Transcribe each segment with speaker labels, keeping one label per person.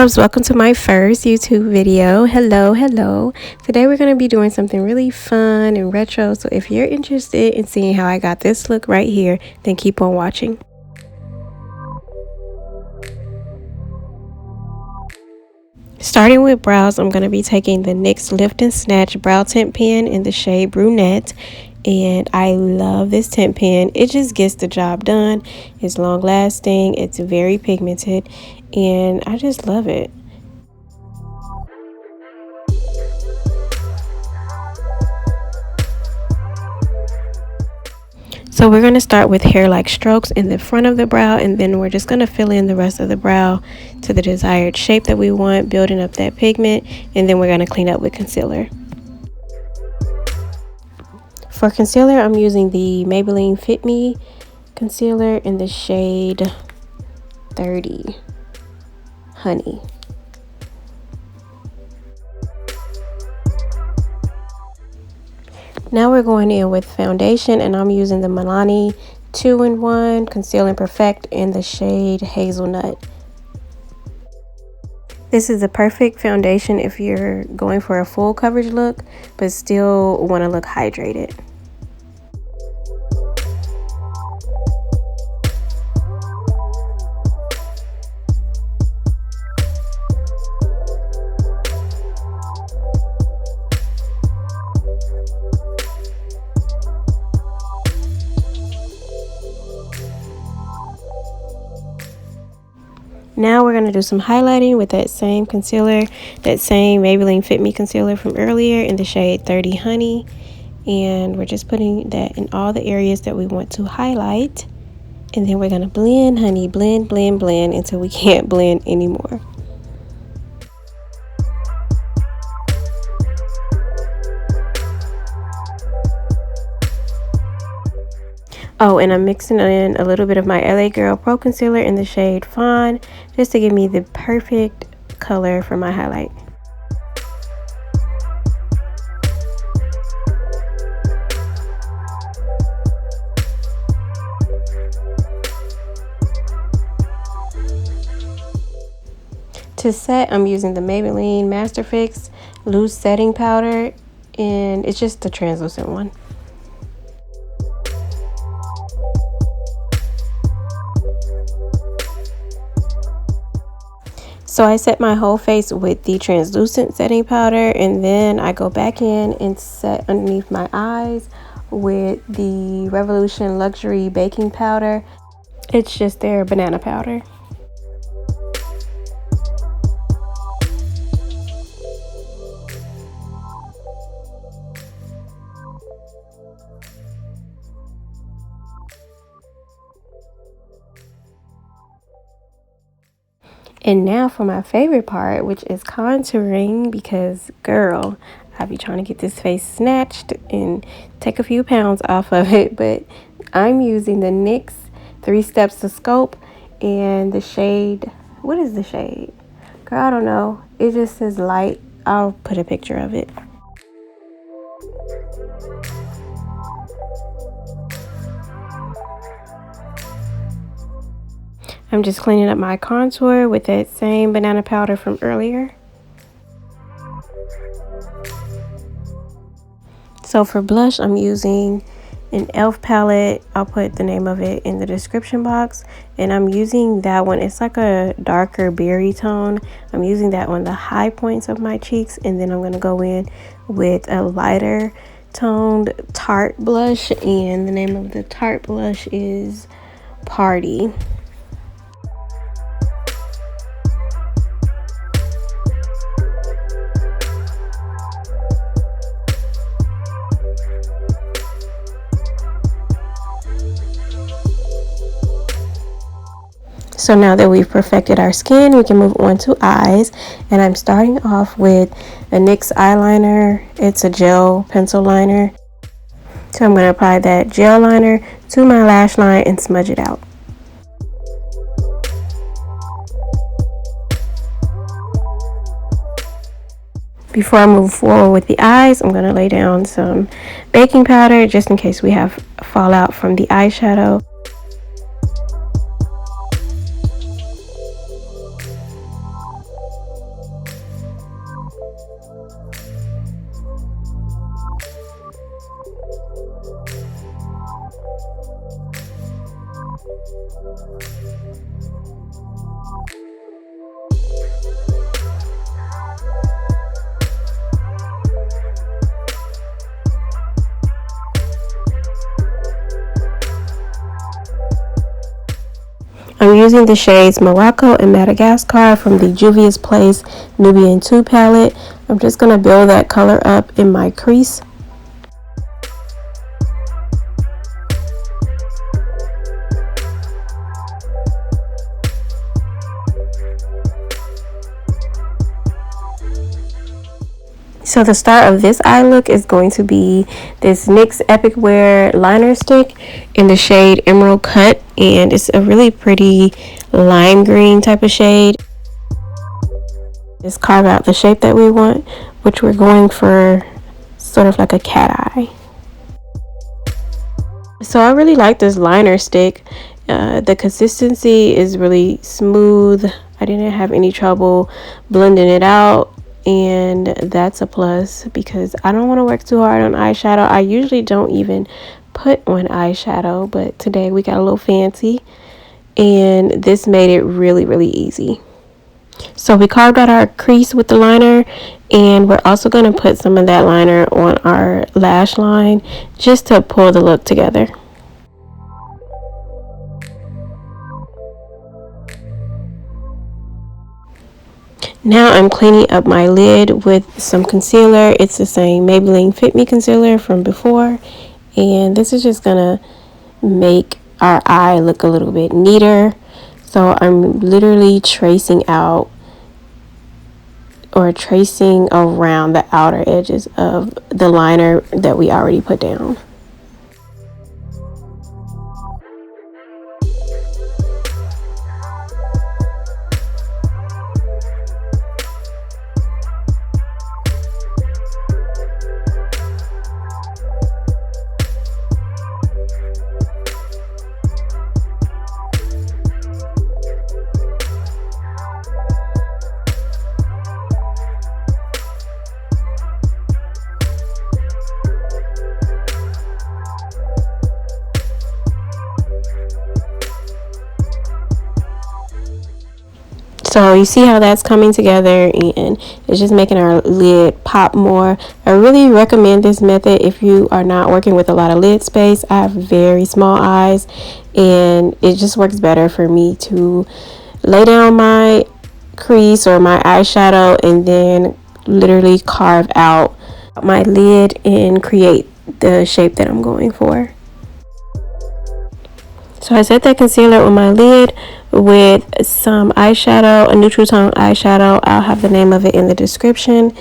Speaker 1: loves, welcome to my first YouTube video. Hello. Today we're going to be doing something really fun and retro, so if you're interested in seeing how I got this look right here, then keep on watching. Starting with brows, I'm going to be taking the NYX Lift and Snatch Brow Tint Pen in the shade Brunette. And I love this tint pen. It just gets the job done. It's long lasting, it's very pigmented, and I just love it. So we're going to start with hair-like strokes in the front of the brow, and then we're just going to fill in the rest of the brow to the desired shape that we want, building up that pigment, and then we're going to clean up with concealer. For concealer, I'm using the Maybelline Fit Me concealer in the shade 30 Honey. Now we're going in with foundation, and I'm using the Milani 2-in-1 Conceal and Perfect in the shade Hazelnut. This is the perfect foundation if you're going for a full coverage look but still want to look hydrated. Now we're going to do some highlighting with that same concealer, that same Maybelline Fit Me concealer from earlier in the shade 30 Honey. And we're just putting that in all the areas that we want to highlight. And then we're going to blend, honey, blend until we can't blend anymore. Oh, and I'm mixing in a little bit of my LA Girl Pro Concealer in the shade Fawn, just to give me the perfect color for my highlight. To set, I'm using the Maybelline Master Fix Loose Setting Powder, and it's just the translucent one. So I set my whole face with the translucent setting powder, and then I go back in and set underneath my eyes with the Revolution Luxury Baking Powder. It's just their banana powder. And now for my favorite part, which is contouring, because girl, I be trying to get this face snatched and take a few pounds off of it. But I'm using the NYX 3 Steps to Scope and the shade, what is the shade? Girl, I don't know. It just says light. I'll put a picture of it. I'm just cleaning up my contour with that same banana powder from earlier. So for blush, I'm using an e.l.f. palette. I'll put the name of it in the description box. And I'm using that one. It's like a darker berry tone. I'm using that on the high points of my cheeks. And then I'm going to go in with a lighter toned Tarte blush. And the name of the Tarte blush is Party. So now that we've perfected our skin, we can move on to eyes. And I'm starting off with a NYX eyeliner. It's a gel pencil liner. So I'm going to apply that gel liner to my lash line and smudge it out. Before I move forward with the eyes, I'm going to lay down some baking powder just in case we have fallout from the eyeshadow. I'm using the shades Morocco and Madagascar from the Juvia's Place Nubian 2 palette. I'm just going to build that color up in my crease. So the start of this eye look is going to be this NYX Epic Wear liner stick in the shade Emerald Cut, and it's a really pretty lime green type of shade. Just carve out the shape that we want, which we're going for sort of like a cat eye. So I really like this liner stick. The consistency is really smooth. I didn't have any trouble blending it out, and that's a plus because I don't want to work too hard on eyeshadow. I usually don't even put on eyeshadow, but today we got a little fancy, and this made it really, really easy. So we carved out our crease with the liner, and we're also going to put some of that liner on our lash line just to pull the look together. Now I'm cleaning up my lid with some concealer. It's the same Maybelline Fit Me concealer from before, and this is just gonna make our eye look a little bit neater. So I'm literally tracing out or tracing around the outer edges of the liner that we already put down. So you see how that's coming together, and it's just making our lid pop more. I really recommend this method if you are not working with a lot of lid space. I have very small eyes, and it just works better for me to lay down my crease or my eyeshadow and then literally carve out my lid and create the shape that I'm going for. So I set that concealer on my lid with some eyeshadow, a neutral tone eyeshadow. I'll have the name of it in the description,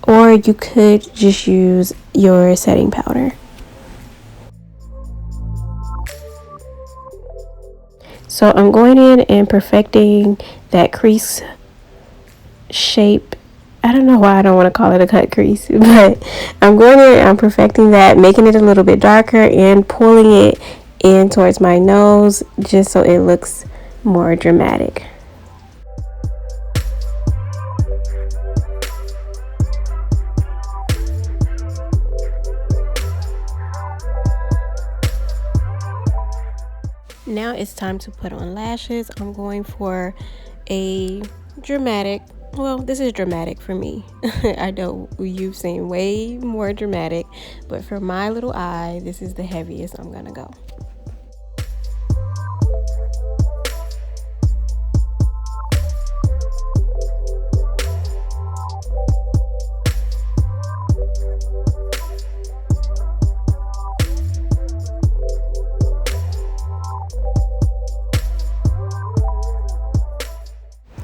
Speaker 1: or you could just use your setting powder. So I'm going in and perfecting that crease shape. I don't know why I don't want to call it a cut crease, but I'm going in and I'm perfecting that, making it a little bit darker and pulling it in towards my nose just so it looks more dramatic. Now it's time to put on lashes. I'm going for a dramatic, well, this is dramatic for me. I know you've seen way more dramatic, but for my little eye, this is the heaviest I'm gonna go.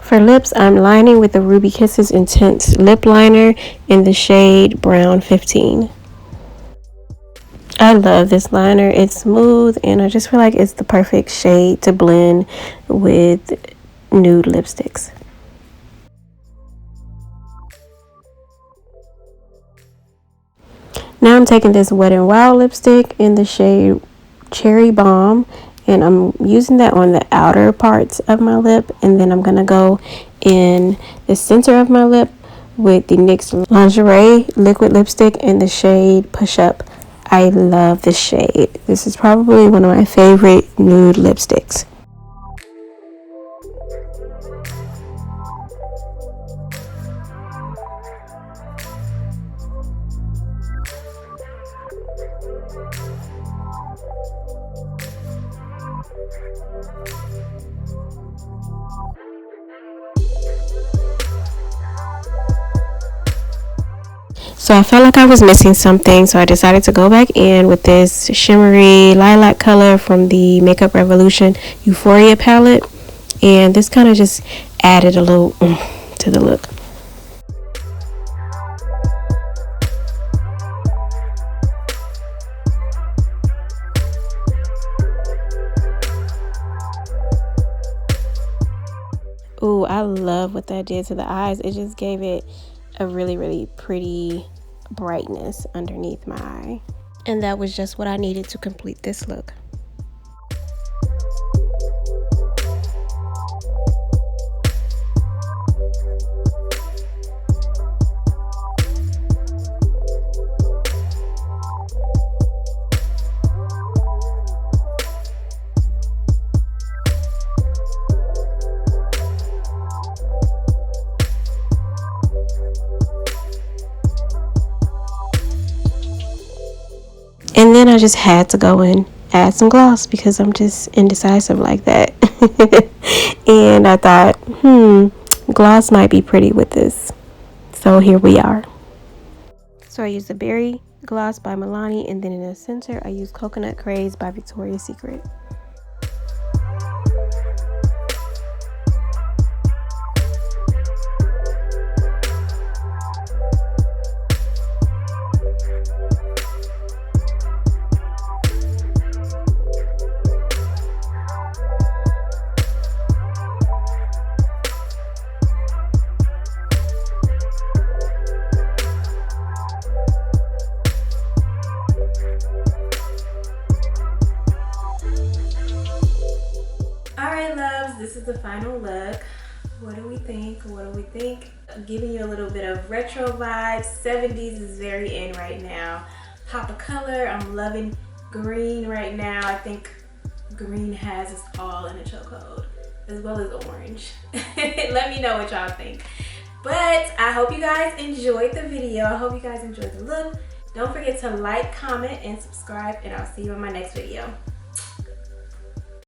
Speaker 1: For lips, I'm lining with the Ruby Kisses Intense Lip Liner in the shade Brown 15. I love this liner. It's smooth, and I just feel like it's the perfect shade to blend with nude lipsticks. Now I'm taking this Wet n Wild lipstick in the shade Cherry Bomb, and I'm using that on the outer parts of my lip, and then I'm gonna go in the center of my lip with the NYX Lingerie liquid lipstick in the shade Push Up I love the shade. This is probably one of my favorite nude lipsticks. So I felt like I was missing something, so I decided to go back in with this shimmery lilac color from the Makeup Revolution Euphoria palette, and this kind of just added a little to the look. Ooh, I love what that did to the eyes. It just gave it a really, really pretty brightness underneath my eye. And that was just what I needed to complete this look. And then I just had to go and add some gloss because I'm just indecisive like that. And I thought, gloss might be pretty with this. So here we are. So I used the Berry Gloss by Milani, and then in the center I used Coconut Craze by Victoria's Secret. Alright loves, this is the final look. What do we think? What do we think? I'm giving you a little bit of retro vibes. 70s is very in right now. Pop of color, I'm loving green right now. I think green has us all in a chokehold, as well as orange. Let me know what y'all think. But I hope you guys enjoyed the video. I hope you guys enjoyed the look. Don't forget to like, comment, and subscribe, and I'll see you in my next video.